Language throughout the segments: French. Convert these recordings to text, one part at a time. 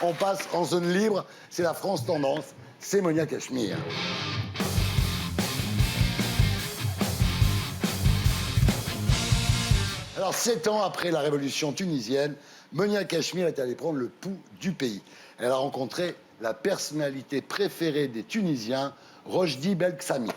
On passe en zone libre. C'est la France Tendance. C'est Monia Cachemire. Alors, 7 ans après la révolution tunisienne, Monia Cachemire est allée prendre le pouls du pays. Elle a rencontré la personnalité préférée des Tunisiens, Rojdi Belkacemi,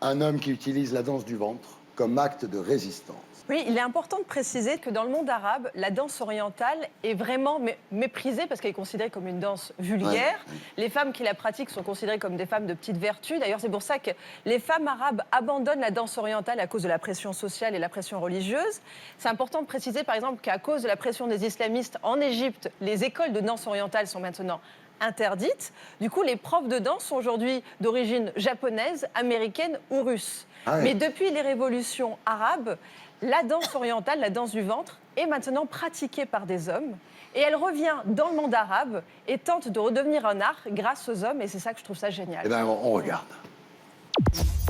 un homme qui utilise la danse du ventre comme acte de résistance. Oui, il est important de préciser que dans le monde arabe, la danse orientale est vraiment méprisée parce qu'elle est considérée comme une danse vulgaire. Ouais. Les femmes qui la pratiquent sont considérées comme des femmes de petite vertu. D'ailleurs, c'est pour ça que les femmes arabes abandonnent la danse orientale à cause de la pression sociale et la pression religieuse. C'est important de préciser, par exemple, qu'à cause de la pression des islamistes en Égypte, les écoles de danse orientale sont maintenant interdites. Du coup, les profs de danse sont aujourd'hui d'origine japonaise, américaine ou russe. Ah ouais. Mais depuis les révolutions arabes, la danse orientale, la danse du ventre, est maintenant pratiquée par des hommes. Et elle revient dans le monde arabe et tente de redevenir un art grâce aux hommes. Et c'est ça que je trouve ça génial. Eh bien, on regarde.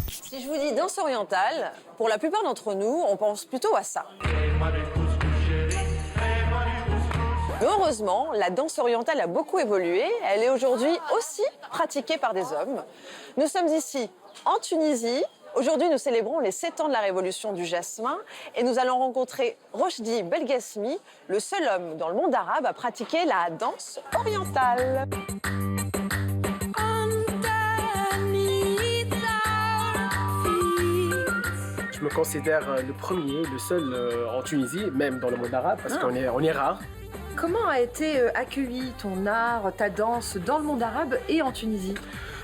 Si je vous dis danse orientale, pour la plupart d'entre nous, on pense plutôt à ça. Mais heureusement, la danse orientale a beaucoup évolué. Elle est aujourd'hui aussi pratiquée par des hommes. Nous sommes ici en Tunisie. Aujourd'hui, nous célébrons les 7 ans de la révolution du jasmin et nous allons rencontrer Rojdi Belkacemi, le seul homme dans le monde arabe à pratiquer la danse orientale. Je me considère le premier, le seul en Tunisie, même dans le monde arabe, parce qu'on est rare. Comment a été accueilli ton art, ta danse dans le monde arabe et en Tunisie ?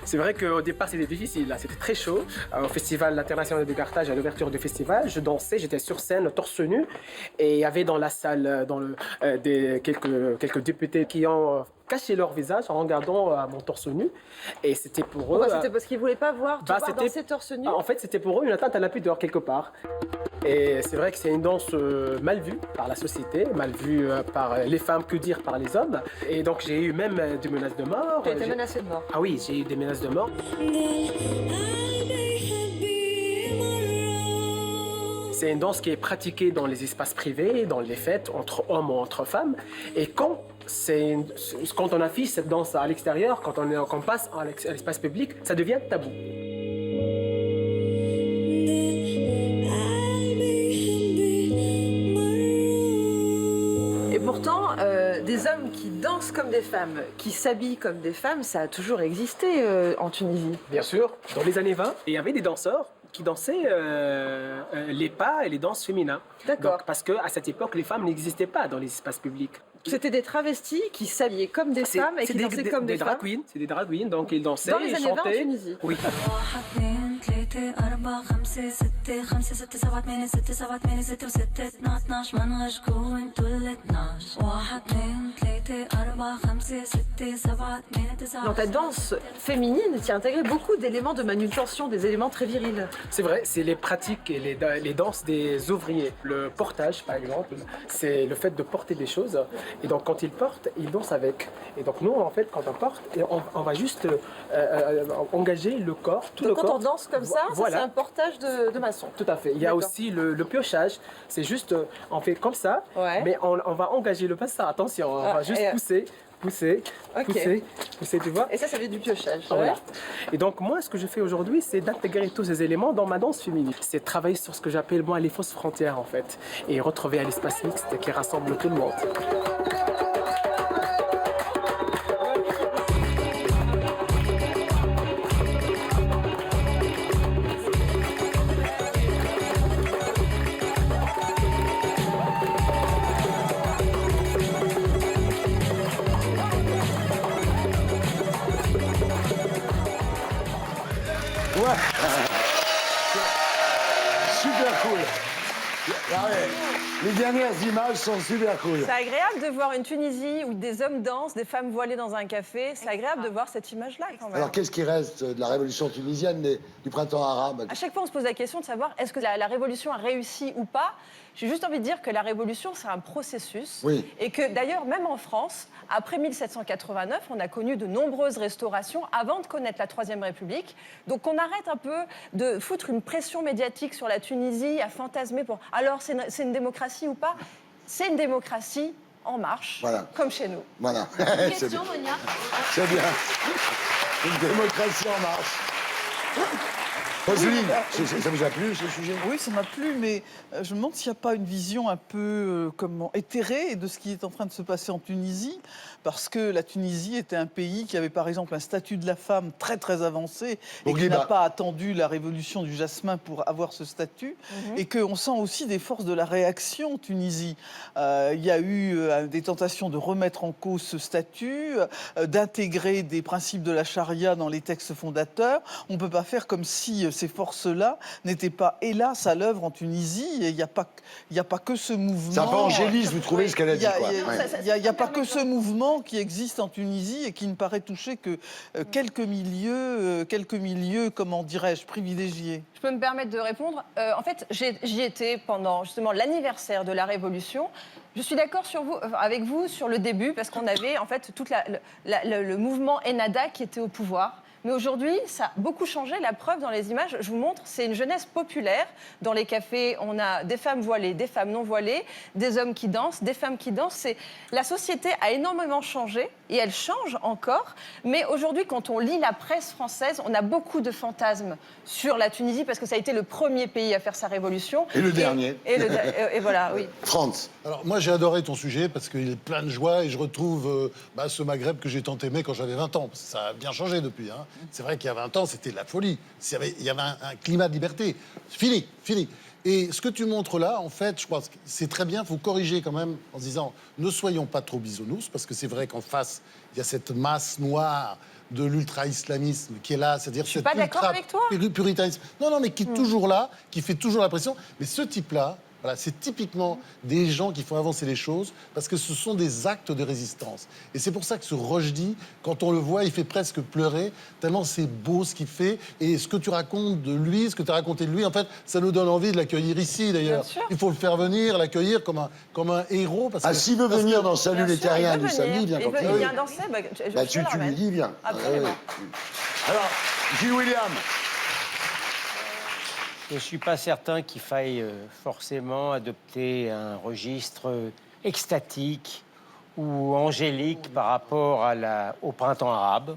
C'est vrai qu'au départ, c'était difficile. Là. C'était très chaud. Au Festival international de Carthage, à l'ouverture du festival, je dansais, j'étais sur scène, torse nu. Et il y avait dans la salle quelques députés qui ont caché leur visage en regardant mon torse nu. Et c'était pour eux... C'était parce qu'ils ne voulaient pas voir, danser torse nu. En fait, c'était pour eux une atteinte à la pudeur, quelque part. Et c'est vrai que c'est une danse mal vue par la société, mal vue par les femmes, que dire par les hommes. Et donc, j'ai eu même des menaces de mort. Tu as été menacée de mort. Ah oui, j'ai eu des menaces de mort. C'est une danse qui est pratiquée dans les espaces privés, dans les fêtes, entre hommes ou entre femmes. Et quand on affiche cette danse à l'extérieur, quand on passe à l'espace public, ça devient tabou. Et pourtant, des hommes qui dansent comme des femmes, qui s'habillent comme des femmes, ça a toujours existé en Tunisie. Bien sûr, dans les années 20, il y avait des danseurs qui dansaient les pas et les danses féminins. D'accord. Donc, parce qu'à cette époque, les femmes n'existaient pas dans les espaces publics. C'était des travestis qui s'habillaient comme des femmes et qui dansaient comme des femmes. C'est des drag queens, donc ils dansaient, dans les ils années 20 en chantaient. Tunisie. Oui. Dans ta danse féminine, tu as intégré beaucoup d'éléments de manutention, des éléments très virils. C'est vrai, c'est les pratiques et les danses des ouvriers. Le portage, par exemple, c'est le fait de porter des choses. Et donc, quand ils portent, ils dansent avec. Et donc, nous, en fait, quand on porte, on va juste engager le corps, tout le corps. Donc, quand on danse comme ça, voilà. C'est un portage de maçon. Tout à fait. Il y a aussi le piochage. C'est juste, on fait comme ça, mais on va engager le passage. Attention, on va juste pousser, tu vois. Et ça fait du piochage. Voilà. Et donc, moi, ce que je fais aujourd'hui, c'est d'intégrer tous ces éléments dans ma danse féminine. C'est travailler sur ce que j'appelle, moi, les fausses frontières, en fait. Et retrouver un espace mixte qui rassemble tout le monde. Ouais. Super cool. Ah ouais. Les dernières images sont super cool. C'est agréable de voir une Tunisie où des hommes dansent, des femmes voilées dans un café. C'est agréable de voir cette image-là quand même. Alors, qu'est-ce qui reste de la révolution tunisienne, du printemps arabe? À chaque fois, on se pose la question de savoir est-ce que la révolution a réussi ou pas. J'ai juste envie de dire que la révolution, c'est un processus. Oui. Et que d'ailleurs, même en France, après 1789, on a connu de nombreuses restaurations avant de connaître la Troisième République. Donc on arrête un peu de foutre une pression médiatique sur la Tunisie, à fantasmer pour... Alors, c'est une démocratie ou pas? C'est une démocratie en marche, Voilà. comme chez nous. Voilà. C'est bien. Question, Monia. C'est bien. Une démocratie en marche. Roselyne, ça vous a plu ce sujet? Oui, ça m'a plu, mais je me demande s'il n'y a pas une vision un peu éthérée de ce qui est en train de se passer en Tunisie, parce que la Tunisie était un pays qui avait par exemple un statut de la femme très très avancé et qui n'a pas attendu la révolution du jasmin pour avoir ce statut, et qu'on sent aussi des forces de la réaction en Tunisie. Il y a eu des tentations de remettre en cause ce statut, d'intégrer des principes de la charia dans les textes fondateurs. On ne peut pas faire comme si ces forces-là n'étaient pas, hélas, à l'œuvre en Tunisie. Et il n'y a pas que ce mouvement. C'est un peu angéliste, vous trouvez, ce qu'elle a dit, quoi. Il n'y a pas que ce mouvement qui existe en Tunisie et qui ne paraît toucher que quelques milieux, comment dirais-je, privilégiés. Je peux me permettre de répondre. En fait, j'y étais pendant justement l'anniversaire de la Révolution. Je suis d'accord avec vous sur le début, parce qu'on avait en fait tout le mouvement Ennahda qui était au pouvoir. Mais aujourd'hui, ça a beaucoup changé. La preuve dans les images, je vous montre, c'est une jeunesse populaire. Dans les cafés, on a des femmes voilées, des femmes non voilées, des hommes qui dansent, des femmes qui dansent. La société a énormément changé et elle change encore. Mais aujourd'hui, quand on lit la presse française, on a beaucoup de fantasmes sur la Tunisie parce que ça a été le premier pays à faire sa révolution. Et le dernier. Et voilà, oui. Franz. Alors moi j'ai adoré ton sujet parce qu'il est plein de joie et je retrouve ce Maghreb que j'ai tant aimé quand j'avais 20 ans. Ça a bien changé depuis. Hein. C'est vrai qu'il y a 20 ans, c'était de la folie. Il y avait un climat de liberté. Fini. Et ce que tu montres là, en fait, je pense que c'est très bien. Il faut corriger quand même en se disant ne soyons pas trop bisounours, parce que c'est vrai qu'en face, il y a cette masse noire de l'ultra-islamisme qui est là, c'est-à-dire cet puritanisme. Non, mais qui est toujours là, qui fait toujours la pression. Mais ce type-là, voilà, c'est typiquement des gens qui font avancer les choses parce que ce sont des actes de résistance. Et c'est pour ça que ce Rochdi, quand on le voit, il fait presque pleurer, tellement c'est beau ce qu'il fait. Et ce que tu racontes de lui, ce que tu as raconté de lui, en fait, ça nous donne envie de l'accueillir ici, d'ailleurs. Il faut le faire venir, l'accueillir comme un héros. S'il veut venir dans Salut les Terriens du samedi, bien compris. Il vient danser, tu lui dis, viens. Absolument. Alors, Gilles William. Je ne suis pas certain qu'il faille forcément adopter un registre extatique ou angélique par rapport au printemps arabe.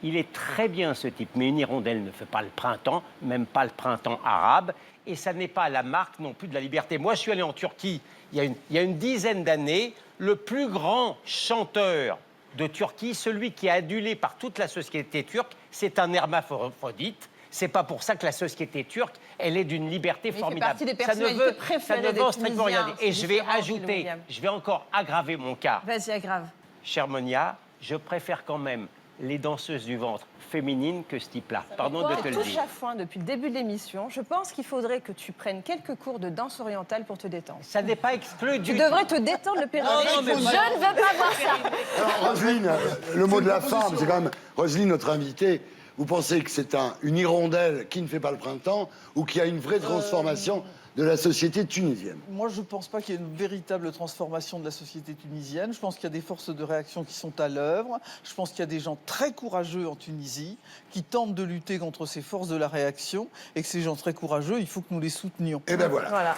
Il est très bien ce type, mais une hirondelle ne fait pas le printemps, même pas le printemps arabe, et ça n'est pas la marque non plus de la liberté. Moi, je suis allé en Turquie il y a une dizaine d'années. Le plus grand chanteur de Turquie, celui qui est adulé par toute la société turque, c'est un hermaphrodite. C'est pas pour ça que la société turque, elle est d'une liberté formidable. Il fait partie des personnalités préférées des strictement rien dire. Et je vais ajouter, ajouter, je vais encore aggraver mon cas. Vas-y, aggrave. Chère Monia, je préfère quand même les danseuses du ventre féminines que ce type-là. Pardon de te le touche dire. à foin depuis le début de l'émission. Je pense qu'il faudrait que tu prennes quelques cours de danse orientale pour te détendre. Ça n'est pas exclu du Tu devrais te détendre le périnée. Je ne veux pas voir ça. Alors, Roselyne, le mot de la femme, c'est quand même... Roselyne, notre invitée, vous pensez que c'est une hirondelle qui ne fait pas le printemps ou qu'il y a une vraie transformation de la société tunisienne? Moi, je ne pense pas qu'il y ait une véritable transformation de la société tunisienne. Je pense qu'il y a des forces de réaction qui sont à l'œuvre. Je pense qu'il y a des gens très courageux en Tunisie qui tentent de lutter contre ces forces de la réaction et que ces gens très courageux, il faut que nous les soutenions. Et ben voilà. Voilà.